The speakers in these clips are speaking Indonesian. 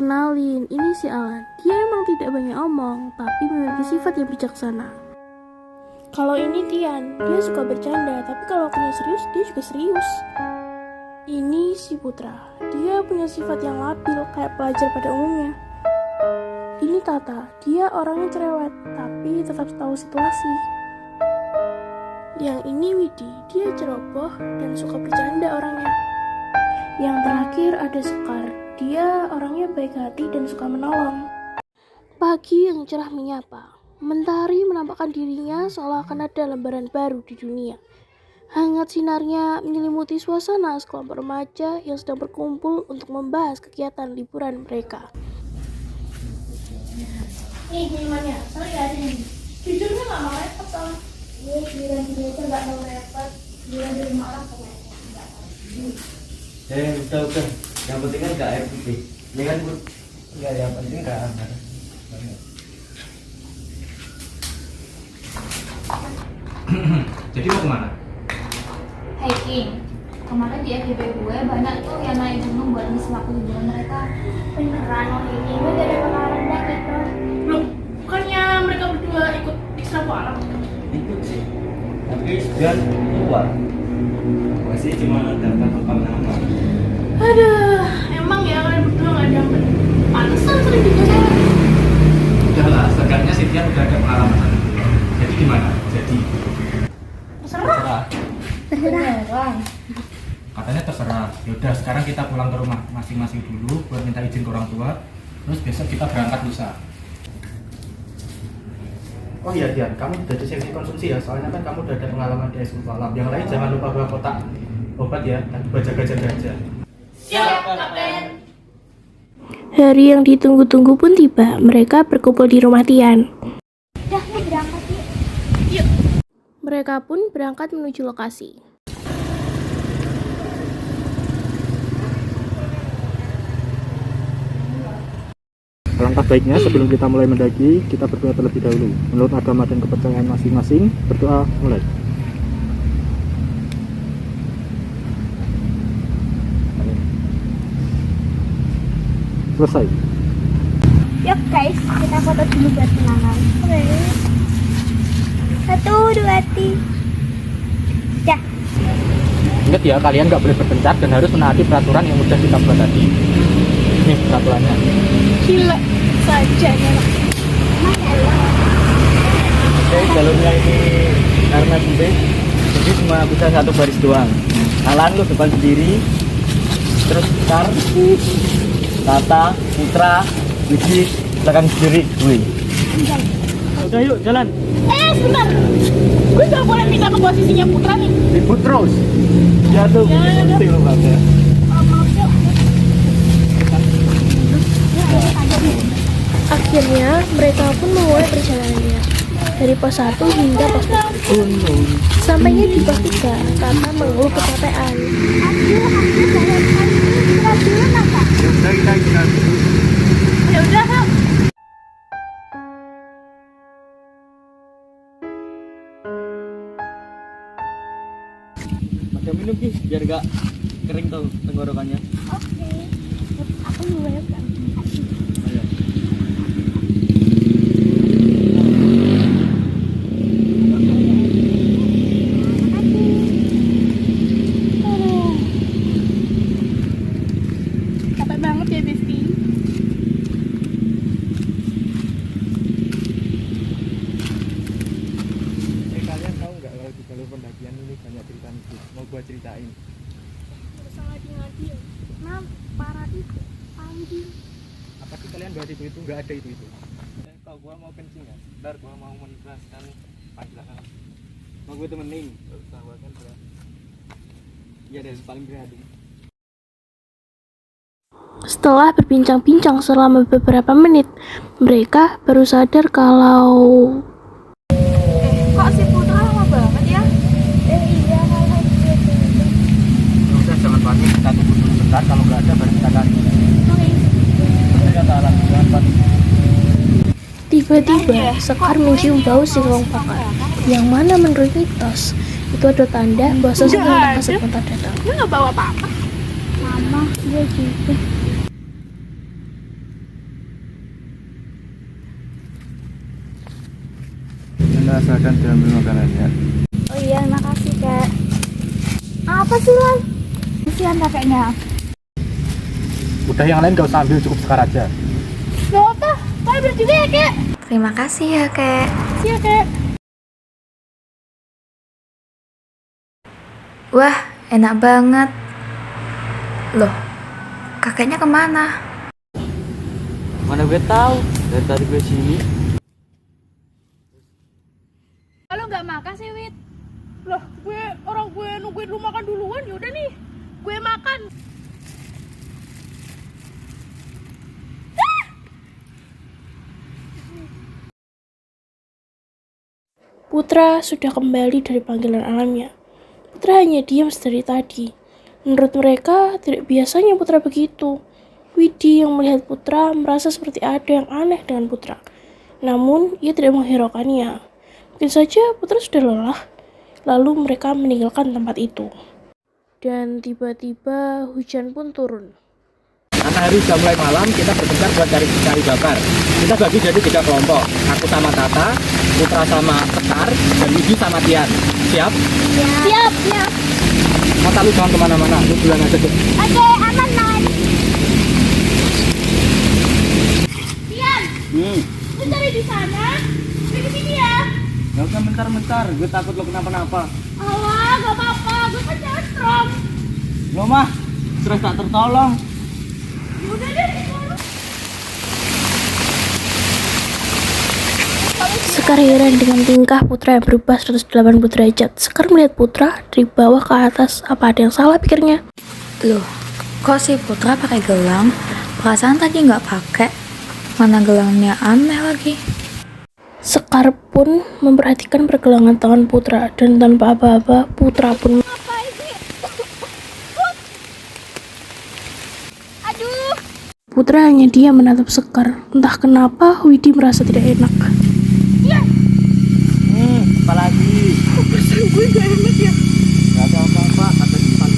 Kenalin, ini si Alan. Dia emang tidak banyak omong, tapi memiliki sifat yang bijaksana. Kalau ini Tian, dia suka bercanda, tapi kalau waktunya serius, dia juga serius. Ini si Putra, dia punya sifat yang labil kayak pelajar pada umumnya. Ini Tata, dia orangnya cerewet, tapi tetap tahu situasi. Yang ini Widi, dia ceroboh dan suka bercanda orangnya. Yang terakhir ada Sekar, dia orangnya baik hati dan suka menolong. Pagi yang cerah menyapa, mentari menampakkan dirinya seolah akan ada lembaran baru di dunia. Hangat sinarnya menyelimuti suasana sekelompok remaja yang sedang berkumpul untuk membahas kegiatan liburan mereka. Nih minumannya, sorry ada nih. Jujurnya nggak mau repot soalnya. Ini giliran gini aja nggak mau repot. Giliran di rumah orang kok udah. Yang penting kan nggak air putih. Ini kan nggak, yang penting nggak air. Jadi mau kemana? Hiking. Kemarin di FYP gue banyak tuh yang naik gunung buat ngisi waktu liburan mereka. Beneran oh ini gue gak ada pengalaman daki tuh. Loh, bukannya mereka berdua ikut ekstra alam? Ikut sih. Tapi sekian keluar. Masih cuma daftar pengalaman. Aduh, emang ya kalian berdua nggak dapet. Pantesan sering dicari. Udahlah, seenggaknya si Tian udah ada pengalaman sana. Jadi gimana? Jadi Terserah. Beneran. katanya terserah. Yaudah, sekarang kita pulang ke rumah masing-masing dulu buat minta izin ke orang tua. Terus besok kita berangkat lusa. Oh iya Tian, kamu udah di seksi konsumsi ya, soalnya kan kamu udah ada pengalaman di Eskultur Alam. Yang lain jangan lupa bawa kotak obat ya, dan jaga-jaga aja. Siap, Kapten. Hari yang ditunggu-tunggu pun tiba. Mereka berkumpul di rumah Tian. Udah nih berangkat yuk. Mereka pun berangkat menuju lokasi. Alangkah baiknya sebelum kita mulai mendaki, kita berdoa terlebih dahulu. Menurut agama dan kepercayaan masing-masing, berdoa mulai. Selesai. Yuk guys, kita foto dulu buat kenangan. Oke. 1, 2, 3. Dah. Ingat ya, kalian nggak boleh berpencar dan harus menaati peraturan yang sudah kita buat tadi. Ini peraturannya. Gila saja ya. Oke, jalurnya ini karena sempit, jadi cuma bisa satu baris doang. Alan lu depan sendiri, terus Sekar, Tata, Putra, Widi, belakang sendiri, gue. Udah yuk, jalan. Sebentar. Gue gak boleh pindah ke posisinya Putra nih. Ribut terus. Ya tuh, penting loh Bang ya. Akhirnya mereka pun memulai perjalanannya dari pos 1 hingga pos 4. Sampainya di pos 3, Tata mengeluh kecapean. Udah kita istirahat dulu. Ya udah, Kak. Pakai minum Ki, biar gak kering tuh tenggorokannya. Oke. Aku mulai kan. Ayo. Capek banget ya, Besti. Kalian tahu nggak kalau di jalur pendakian ini banyak cerita mistis? Mau gua ceritain. Bersama ngadi ya. Nah, parah itu. Panggil. Apa sih kalian bahas itu nggak ada itu? Kalau gua mau kencing ya, ntar gua mau menjelaskan panggilan. Mau gue temenin, gak usah gua kan berat. Iya deh, paling beradu. Setelah berbincang-bincang selama beberapa menit, mereka baru sadar kalau Kok si Putra lama banget ya? Iya kalau gitu. Udah jangan panik, kita tunggu dulu bentar. Kalau nggak ada baru kita cari. Bener kata Alan, jangan panik. tiba-tiba Sekar mencium bau singkong bakar, yang mana menurut mitos itu ada tanda bahwa seseorang kasat mata datang. Mama, dia juga. Silakan diambil makanannya. Oh iya, makasih kak. Apa sih Lan? Kasihan kakeknya. Udah yang lain gak usah ambil, cukup sekar aja. Gak apa, kalian ambil juga ya kek. Terima kasih ya kak. Iya kek. Wah, enak banget. Loh, kakeknya kemana? Mana gue tahu, dari tadi gue sini. Kalau nggak makan sih Wit. Loh, gue nungguin lu makan duluan, yaudah nih, gue makan. Putra sudah kembali dari panggilan alamnya. Putra hanya diam sedari tadi. Menurut mereka, tidak biasanya Putra begitu. Widi yang melihat Putra merasa seperti ada yang aneh dengan Putra. Namun, ia tidak menghiraukannya. Mungkin saja Putra sudah lelah. Lalu mereka meninggalkan tempat itu. Dan tiba-tiba hujan pun turun. Karena hari sudah mulai malam, kita berpencar buat cari bakar. Kita bagi jadi 3 kelompok. Aku sama Tata, Putra sama Sekar, dan Widi sama Tian. Siap? Siap, siap. Mata lu jangan kemana-mana, lu bilang aja tuh. Oke, aman Lan. Tian, lu cari di sana, gue di sini ya. Gak usah bentar-bentar, gue takut lo kenapa-napa. Alah, gak apa-apa, gue kan cewek strong. Lo mah, stres tak tertolong. Udah deh, itu. Sekar heran dengan tingkah Putra yang berubah 180 derajat. Sekar melihat Putra dari bawah ke atas. Apa ada yang salah pikirnya? Loh, kok si Putra pakai gelang? Perasaan tadi nggak pakai. Mana gelangnya aneh lagi. Sekar pun memperhatikan pergelangan tangan Putra. Dan tanpa aba-aba, Putra pun... Putra hanya diam menatap Sekar. Entah kenapa Widi merasa tidak enak. Apalagi? Perasaan gue gak enak ya. Gak ada apa-apa, kata Ivan.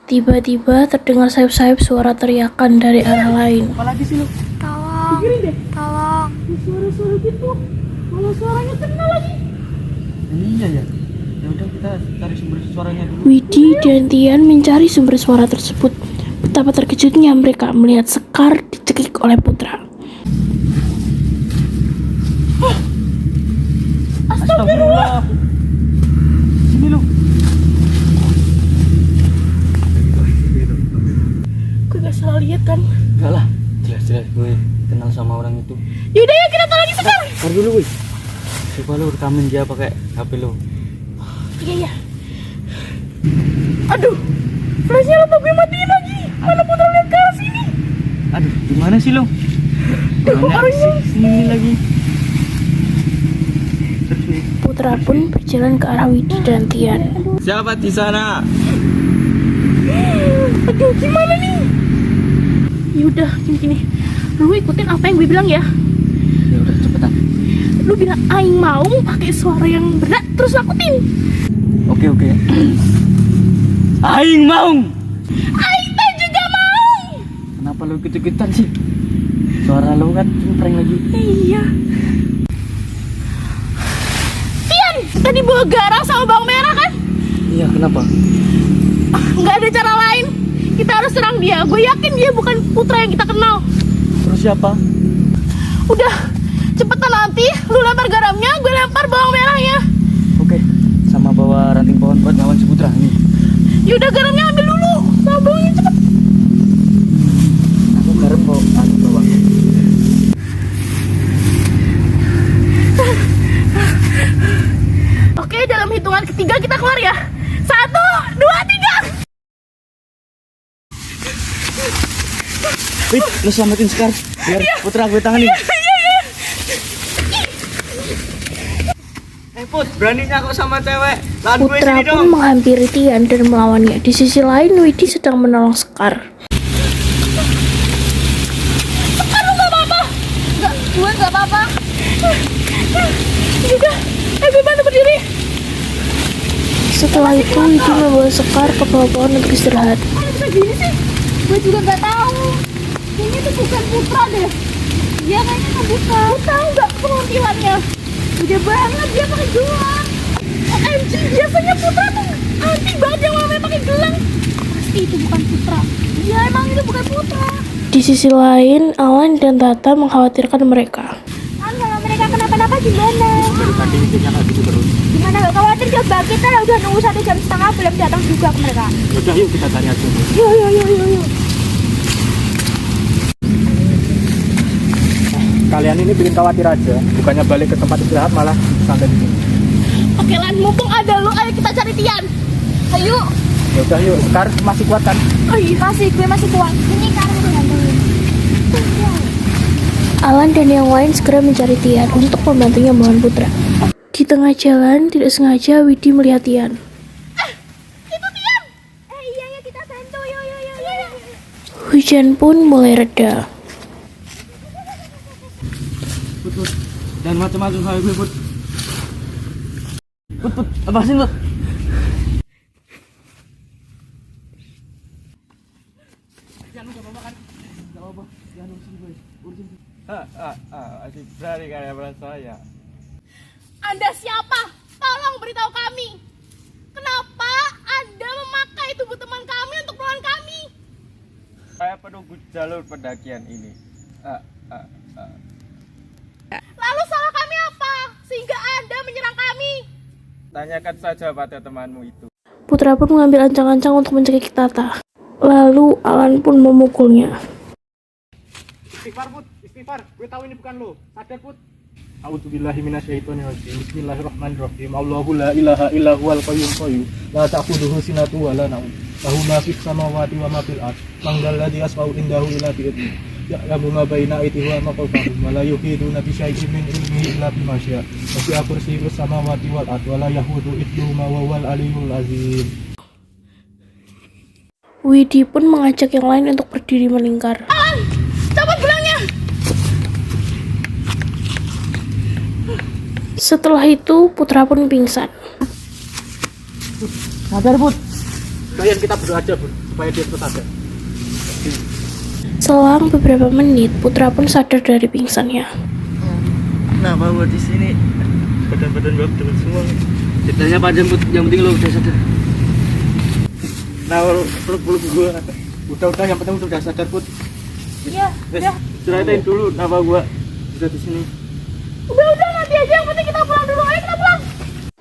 Tiba-tiba terdengar sayup-sayup suara teriakan dari arah lain. Apalagi sih lu? Tolong, tolong. Suara-suara gitu. Malah suaranya kenal lagi. Iya ya. Ya udah kita cari sumber suaranya dulu. Widi dan Tian mencari sumber suara tersebut. Betapa terkejutnya mereka melihat Sekar dicekik oleh Putra. Astagfirullah. Sini lu. Gue gak salah lihat kan? Enggak lah, jelas-jelas gue kenal sama orang itu. Yaudah ya kita tolongin Sekar. Ntar dulu wih. Coba lu rekamin dia pakai HP lu. Iya. Aduh, flashnya lupa gue matiin lagi. Mana Putra lihat ke arah sini? Aduh, gimana sih lu? Aduh, orangnya. Sini lagi. Putra pun berjalan ke arah Widi dan Tian. Siapa di sana? Aduh, gimana nih? Yaudah, gini. Lu ikutin apa yang gue bilang ya. Ya udah cepetan. Lu bilang aing mau pakai suara yang berat terus lakuin. Oke. Aing mau. Aing teh juga mau. Kenapa lu ikut-ikutan sih? Suara lu kan cempreng lagi. Iya. Tian, tadi bawa garam sama bawang merah kan? Iya, kenapa? Nggak ada cara lain. Kita harus serang dia. Gue yakin dia bukan Putra yang kita kenal. Terus siapa? Udah, cepetan nanti. Lu lempar garamnya, gue lempar bawang merahnya. Oke, sama bawa ranting pohon buat ngelawan si Putra nih. Yaudah, garamnya ambil dulu. Sama bawangnya cepet. Aku garam kok, aku bawa. Oke, dalam hitungan ketiga kita keluar ya. 1, 2, 3. Wih, lu selamatin Sekar. Biar Putra gue tanganin. Put, beraninya kok sama cewek. Lawan gue Putra sini pun dong. menghampiri Tian dan melawannya. Di sisi lain, Widi sedang menolong Sekar. Sekar, lu gak apa-apa? Gue nggak apa-apa. Juga, gue bantu berdiri. Setelah itu, Widi membawa Sekar ke bawah pohon untuk istirahat. Kok bisa gini sih? Gue juga nggak tahu. Kayaknya itu bukan Putra deh. Dia kayaknya kebuka. Lu tahu nggak penampilannya? Udah banget dia pakai gelang. OMG, biasanya Putra tuh anti banget yang namanya pakai gelang. Pasti itu bukan Putra. Iya, emang itu bukan Putra. Di sisi lain, Alan dan Tata mengkhawatirkan mereka. Kalau mereka kenapa-napa gimana? Dari tadi intinya kayak gitu terus. Gimana gak khawatir, coba kita udah nunggu 1 jam setengah belum datang juga ke mereka. Udah yuk kita cari aja. Yuk. Kalian ini bikin khawatir aja, bukannya balik ke tempat istirahat malah santai di sini. Oke Lan, mumpung ada lo, ayo kita cari Tian. Ayo. Ya udah yuk, Sekar masih kuat kan? Oh iya, Gue masih kuat. Ini kan udah bantuin. Alan dan yang lain segera mencari Tian untuk membantunya membangun Putra. Di tengah jalan, tidak sengaja Widi melihat Tian. Iya kita bantu. Yuk. Hujan pun mulai reda. Put. Dan macam-macam saya gue, Put. Put, lepasin, Put. Asik berani kayak berat saya. Anda siapa? Tolong beritahu kami. Kenapa Anda memakai tubuh teman kami untuk melawan kami? Saya penunggu jalur pendakian ini. Lalu salah kami apa? Sehingga Anda menyerang kami? Tanyakan saja pada temanmu itu. Putra pun mengambil ancang-ancang untuk mencekik Tata. Lalu Alan pun memukulnya. Istighfar Put, istighfar. Gue tahu ini bukan lo. Sadar Put. A'udzubillahi minasyaitonirrajim. Bismillahirrahmanirrahim. Allahu la ilaha illa huwal qayyum. La ta'khudhuhu sinatun wa la nawm. Lahu ma fis samawati wa ma fil ardh. Man dzal ladzi yashfa'u indahu illa bi idzni. Ya'lamu ma baina aydihim wa ma khalfahum wa la yuhituna bi syai'in min ilmihi illa bima syaa'. Wasi'a kursiyyuhu samawati wal ardh wa la yahudu hifdhuhuma wa huwal aliyyul azim. Widi pun mengajak yang lain untuk berdiri melingkar. Dapat gelangnya. Setelah itu Putra pun pingsan. Sadar Put. Kalian kita berdoa aja Put, supaya dia cepat sadar. Selang beberapa menit, Putra pun sadar dari pingsannya. Kenapa gua di sini? Badan gua betul semua. Ceritanya panjang, Put. Yang penting lo udah sadar. Nah, peluk gua. Udah yang penting udah sadar Put. Iya, Ceritain dulu kenapa gua bisa di sini. Udah nanti aja, yang penting kita pulang dulu. Ayo kita pulang.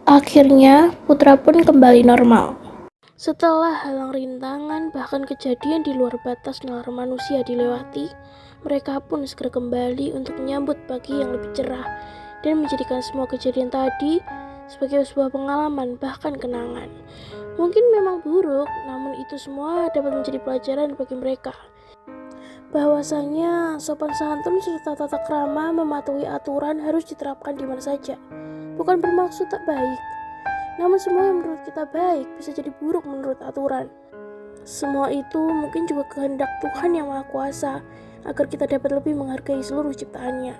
Akhirnya Putra pun kembali normal. Setelah halang rintangan bahkan kejadian di luar batas nalar manusia dilewati, mereka pun segera kembali untuk menyambut pagi yang lebih cerah dan menjadikan semua kejadian tadi sebagai sebuah pengalaman bahkan kenangan. Mungkin memang buruk, namun itu semua dapat menjadi pelajaran bagi mereka. Bahwasanya sopan santun serta tata krama mematuhi aturan harus diterapkan di mana saja. Bukan bermaksud tak baik, namun semua yang menurut kita baik bisa jadi buruk menurut aturan. Semua itu mungkin juga kehendak Tuhan yang Maha Kuasa agar kita dapat lebih menghargai seluruh ciptaannya.